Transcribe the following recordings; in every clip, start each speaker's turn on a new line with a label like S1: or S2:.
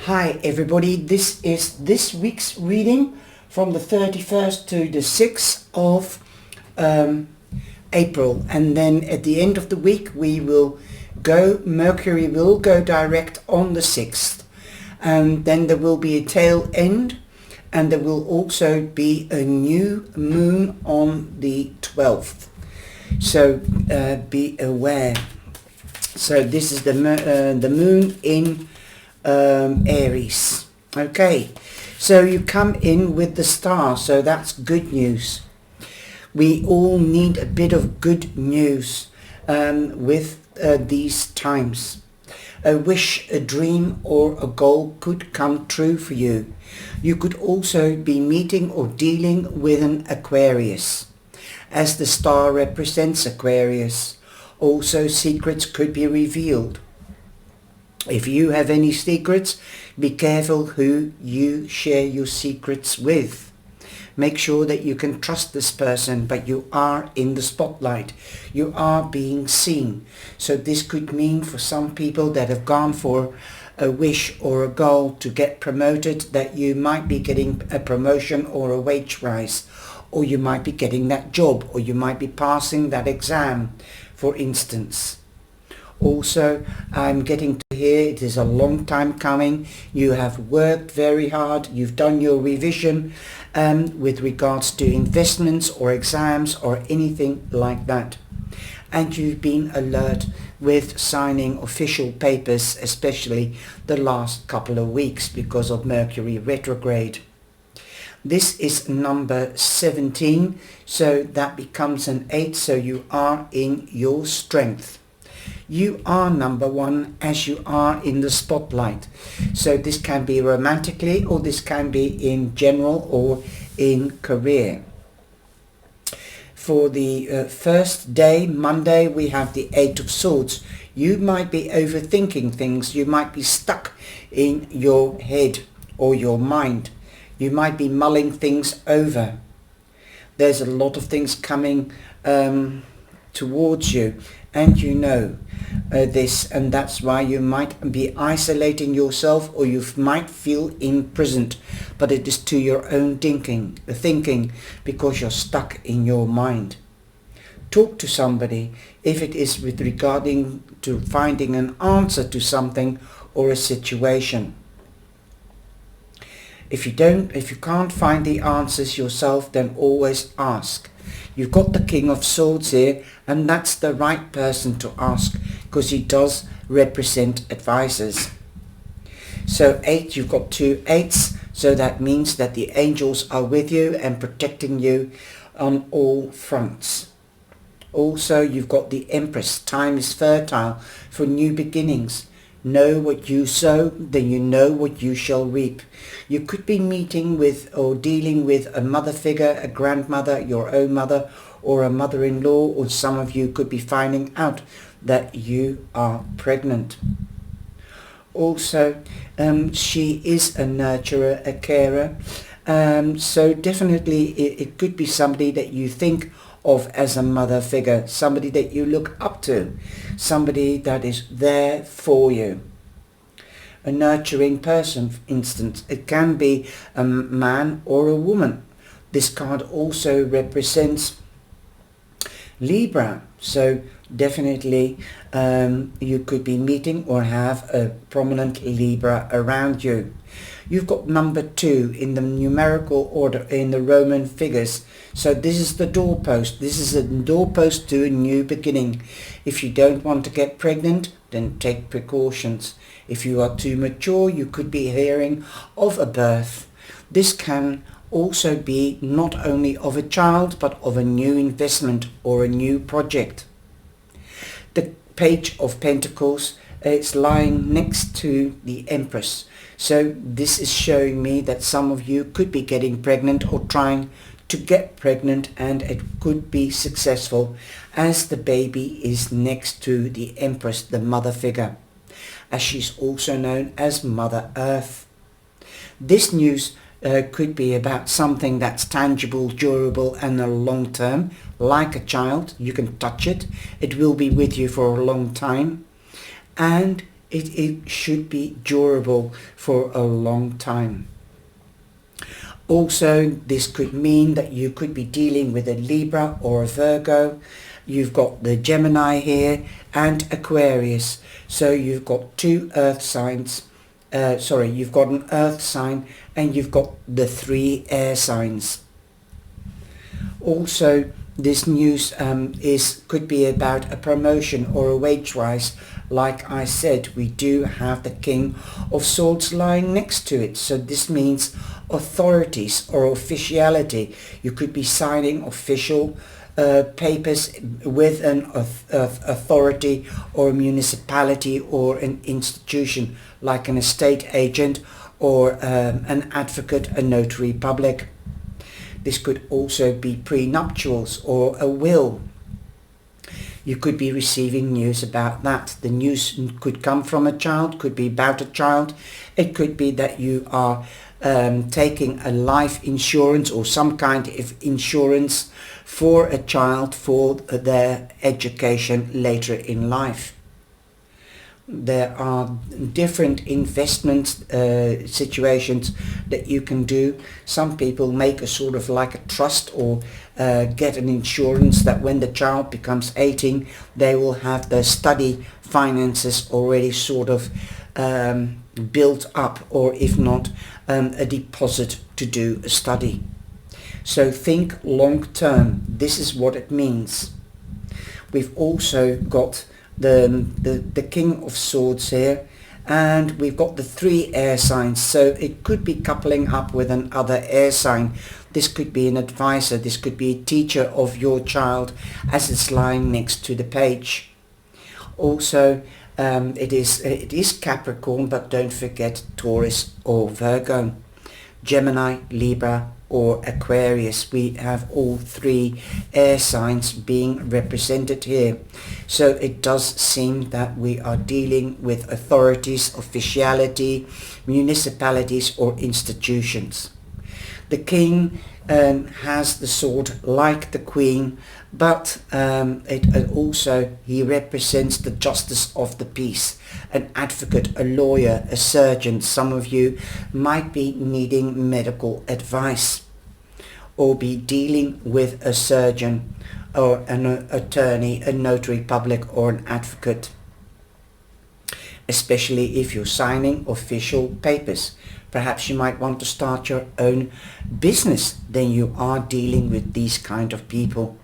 S1: Hi everybody, this is this week's reading from the 31st to the 6th of April, and then at the end of the week Mercury will go direct on the 6th, and then there will be a tail end, and there will also be a new moon on the 12th, so be aware. So this is the moon in Aries. Okay, so you come in with the star, so that's good news. We all need a bit of good news with these times. A wish, a dream or a goal could come true for you. You could also be meeting or dealing with an Aquarius, as the star represents Aquarius. Also, secrets could be revealed. If you have any secrets, be careful who you share your secrets with. Make sure that you can trust this person, but you are in the spotlight. You are being seen. So this could mean for some people that have gone for a wish or a goal to get promoted, that you might be getting a promotion or a wage rise, or you might be getting that job, or you might be passing that exam, for instance. Also, I'm getting to hear it is a long time coming. You have worked very hard. You've done your revision with regards to investments or exams or anything like that. And you've been alert with signing official papers, especially the last couple of weeks because of Mercury retrograde. This is number 17, so that becomes an 8, so you are in your strength. You are number 1 as you are in the spotlight. So this can be romantically, or this can be in general or in career. For the first day, Monday, we have the 8 of Swords. You might be overthinking things. You might be stuck in your head or your mind. You might be mulling things over. There's a lot of things coming towards you, and you know this, and that's why you might be isolating yourself, or you might feel imprisoned, but it is to your own thinking because you're stuck in your mind. Talk to somebody if it is with regarding to finding an answer to something or a situation. If you can't find the answers yourself, then always ask. You've got the King of Swords here, and that's the right person to ask, because he does represent advisors. So 8, you've got 2 8s, so that means that the angels are with you and protecting you on all fronts. Also, you've got the Empress. Time is fertile for new beginnings. Know what you sow, then you know what you shall reap. You could be meeting with or dealing with a mother figure, a grandmother, your own mother, or a mother-in-law, or some of you could be finding out that you are pregnant. Also, she is a nurturer, a carer, so definitely it could be somebody that you think of as a mother figure, somebody that you look up to, somebody that is there for you. A nurturing person, for instance. It can be a man or a woman. This card also represents Libra, so definitely you could be meeting or have a prominent Libra around you. You've got number 2 in the numerical order in the Roman figures. So this is the doorpost. This is a doorpost to a new beginning. If you don't want to get pregnant, then take precautions. If you are too mature, you could be hearing of a birth. This can also be not only of a child, but of a new investment or a new project. The Page of Pentacles, it's lying next to the Empress. So this is showing me that some of you could be getting pregnant or trying to get pregnant, and it could be successful, as the baby is next to the Empress, the mother figure, as she's also known as Mother Earth. This news could be about something that's tangible, durable and a long term, like a child. You can touch it. It will be with you for a long time. And it should be durable for a long time. Also, this could mean that you could be dealing with a Libra or a Virgo. You've got the Gemini here and Aquarius. So you've got two earth signs. You've got an earth sign and you've got the 3 air signs. Also, this news could be about a promotion or a wage rise. Like I said, we do have the King of Swords lying next to it. So this means authorities or officiality. You could be signing official papers with an authority or a municipality or an institution, like an estate agent or an advocate, a notary public. This could also be prenuptials or a will. You could be receiving news about that. The news could come from a child, could be about a child. It could be that you are taking a life insurance or some kind of insurance for a child for their education later in life. There are different investment situations that you can do. Some people make a sort of like a trust or get an insurance that when the child becomes 18, they will have their study finances already sort of built up, or if not, a deposit to do a study. So think long term. This is what it means. We've also got the King of Swords here, and we've got the 3 air signs, so it could be coupling up with another air sign. This could be an advisor, this could be a teacher of your child, as it's lying next to the page. Also, it is Capricorn, but don't forget Taurus or Virgo, Gemini, Libra or Aquarius. We have all 3 air signs being represented here. So it does seem that we are dealing with authorities, officiality, municipalities or institutions. The king has the sword like the queen, but he represents the justice of the peace, an advocate, a lawyer, a surgeon. Some of you might be needing medical advice or be dealing with a surgeon or an attorney, a notary public or an advocate, especially if you're signing official papers. Perhaps you might want to start your own business. Then you are dealing with these kind of people.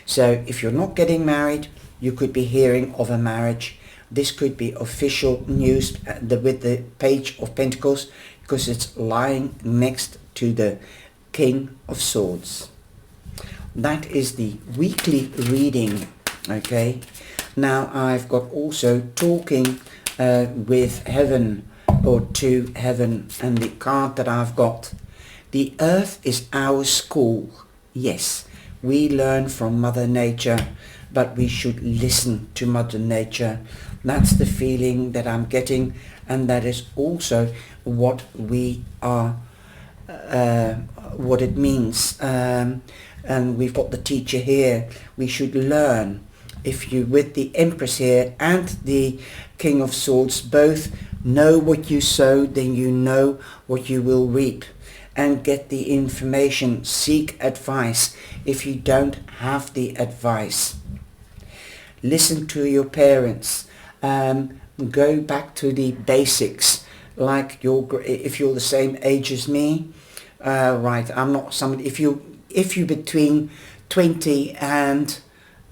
S1: So if you're not getting married, you could be hearing of a marriage. This could be official news with the Page of Pentacles, because it's lying next to the King of Swords. That is the weekly reading. Okay. Now I've got also talking with heaven, or to heaven, and the card that I've got. The earth is our school. Yes, we learn from Mother Nature, but we should listen to Mother Nature. That's the feeling that I'm getting, and that is also what we are, what it means. And we've got the teacher here. We should learn. If you, with the Empress here and the King of Swords, both know what you sow, then you know what you will reap. And get the information, seek advice if you don't have the advice. Listen to your parents. Go back to the basics, like if you're the same age as me, right, I'm not somebody, if you between 20 and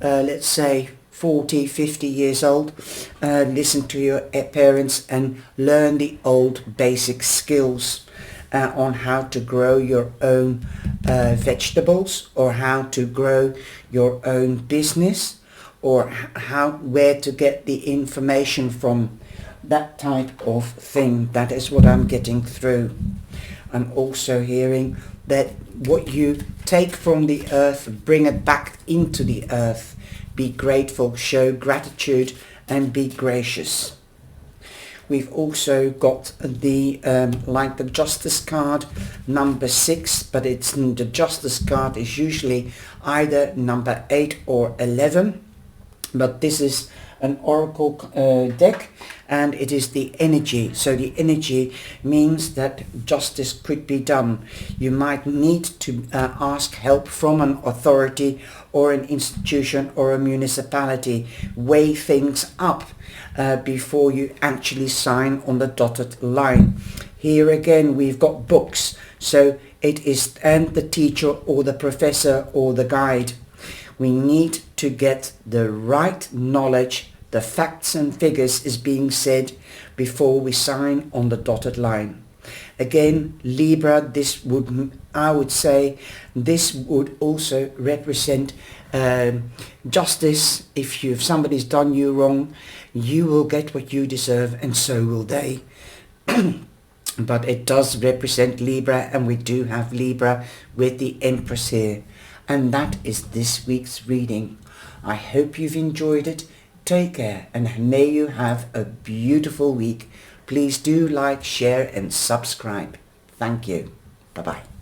S1: let's say 40, 50 years old, listen to your parents and learn the old basic skills on how to grow your own vegetables, or how to grow your own business, or where to get the information from, that type of thing. That is what I'm getting through. I'm also hearing that what you take from the earth, bring it back into the earth. Be grateful, show gratitude, and be gracious. We've also got the like the Justice card, number 6, but it's the Justice card is usually either number 8 or 11. But this is an oracle deck, and it is the energy. So the energy means that justice could be done. You might need to ask help from an authority or an institution or a municipality. Weigh things up before you actually sign on the dotted line. Here again we've got books, so it is and the teacher or the professor or the guide. We need to get the right knowledge, the facts and figures is being said before we sign on the dotted line. Again, Libra, I would say this would also represent justice. If somebody's done you wrong, you will get what you deserve, and so will they. But it does represent Libra, and we do have Libra with the Empress here. And that is this week's reading. I hope you've enjoyed it. Take care, and may you have a beautiful week. Please do like, share and subscribe. Thank you. Bye-bye.